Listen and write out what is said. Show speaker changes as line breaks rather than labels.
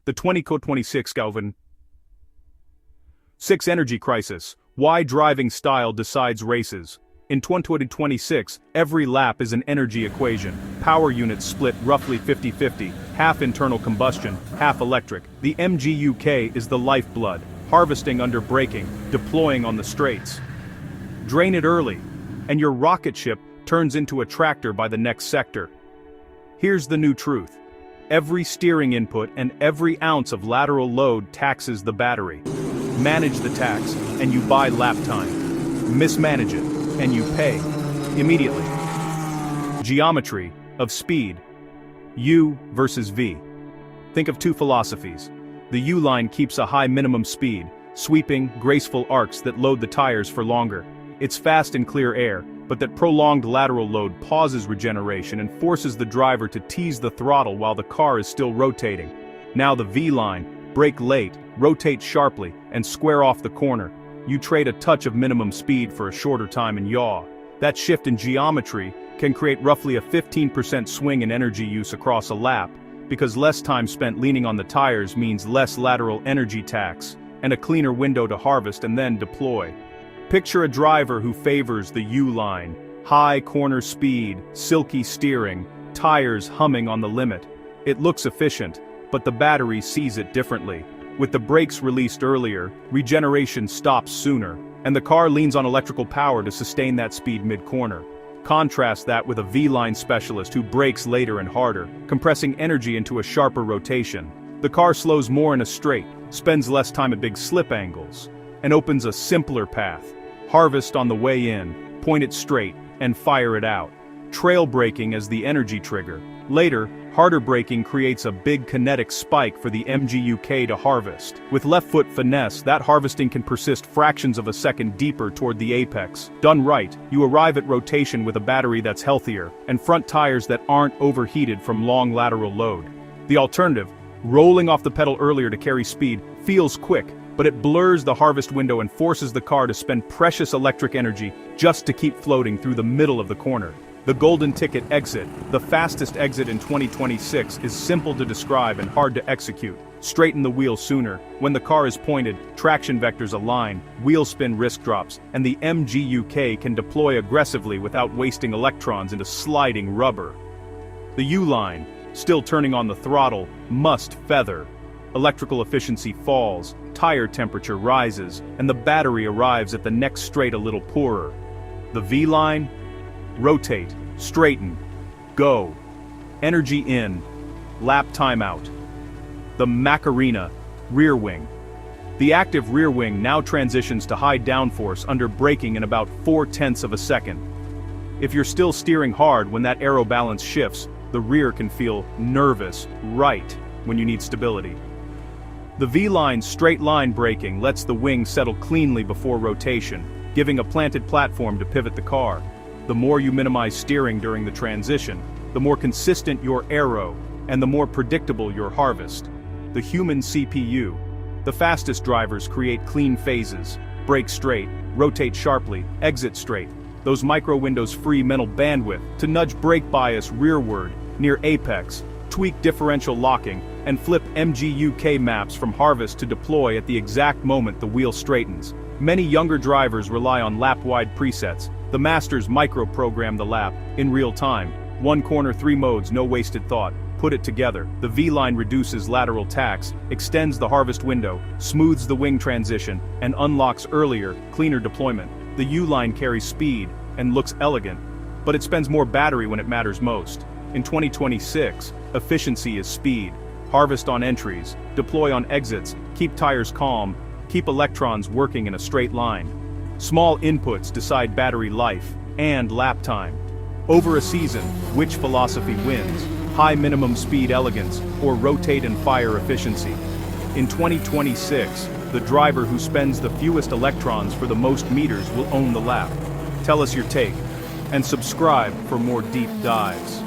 The 2026 Galvin 6 Energy Crisis. Why driving style decides races. In 2026, every lap is an energy equation. Power units split roughly 50-50, half internal combustion, half electric. The MGU-K is the lifeblood, harvesting under braking, deploying on the straights. Drain it early, and your rocket ship turns into a tractor by the next sector. Here's the new truth. Every steering input and every ounce of lateral load taxes the battery. Manage the tax, and you buy lap time. Mismanage it, and you pay. Immediately. Geometry of speed. U versus V. Think of two philosophies. The U line keeps a high minimum speed, sweeping, graceful arcs that load the tires for longer. It's fast and clear air, but that prolonged lateral load pauses regeneration and forces the driver to tease the throttle while the car is still rotating. Now the V line, brake late, rotate sharply, and square off the corner. You trade a touch of minimum speed for a shorter time and yaw. That shift in geometry can create roughly a 15% swing in energy use across a lap, because less time spent leaning on the tires means less lateral energy tax, and a cleaner window to harvest and then deploy. Picture a driver who favors the U-line, high corner speed, silky steering, tires humming on the limit. It looks efficient, but the battery sees it differently. With the brakes released earlier, regeneration stops sooner, and the car leans on electrical power to sustain that speed mid-corner. Contrast that with a V-line specialist who brakes later and harder, compressing energy into a sharper rotation. The car slows more in a straight, spends less time at big slip angles, and opens a simpler path. Harvest on the way in, point it straight, and fire it out. Trail braking as the energy trigger. Later, harder braking creates a big kinetic spike for the MGU-K to harvest. With left foot finesse, that harvesting can persist fractions of a second deeper toward the apex. Done right, you arrive at rotation with a battery that's healthier, and front tires that aren't overheated from long lateral load. The alternative, rolling off the pedal earlier to carry speed, feels quick, but it blurs the harvest window and forces the car to spend precious electric energy just to keep floating through the middle of the corner. The golden ticket exit, the fastest exit in 2026, is simple to describe and hard to execute. Straighten the wheel sooner. When the car is pointed, traction vectors align, wheel spin risk drops, and the MGU-K can deploy aggressively without wasting electrons into sliding rubber. The U-line, still turning on the throttle, must feather. Electrical efficiency falls, tire temperature rises, and the battery arrives at the next straight a little poorer. The V-line? Rotate, straighten, go. Energy in, lap timeout. The Macarena, rear wing. The active rear wing now transitions to high downforce under braking in about 0.4 of a second. If you're still steering hard when that aero balance shifts, the rear can feel nervous right when you need stability. The V-line straight line braking lets the wing settle cleanly before rotation, giving a planted platform to pivot the car. The more you minimize steering during the transition, the more consistent your aero, and the more predictable your harvest. The human CPU. The fastest drivers create clean phases, brake straight, rotate sharply, exit straight. Those micro windows free mental bandwidth to nudge brake bias rearward, near apex, tweak differential locking, and flip MGU-K maps from harvest to deploy at the exact moment the wheel straightens. Many younger drivers rely on lap-wide presets. The masters micro-program the lap, in real time. 1 corner 3 modes, no wasted thought. Put it together. The V-line reduces lateral tax, extends the harvest window, smooths the wing transition, and unlocks earlier, cleaner deployment. The U-line carries speed, and looks elegant, but it spends more battery when it matters most. In 2026, efficiency is speed. Harvest on entries, deploy on exits, keep tires calm, keep electrons working in a straight line. Small inputs decide battery life and lap time. Over a season, which philosophy wins? High minimum speed elegance or rotate and fire efficiency? In 2026, the driver who spends the fewest electrons for the most meters will own the lap. Tell us your take, and subscribe for more deep dives.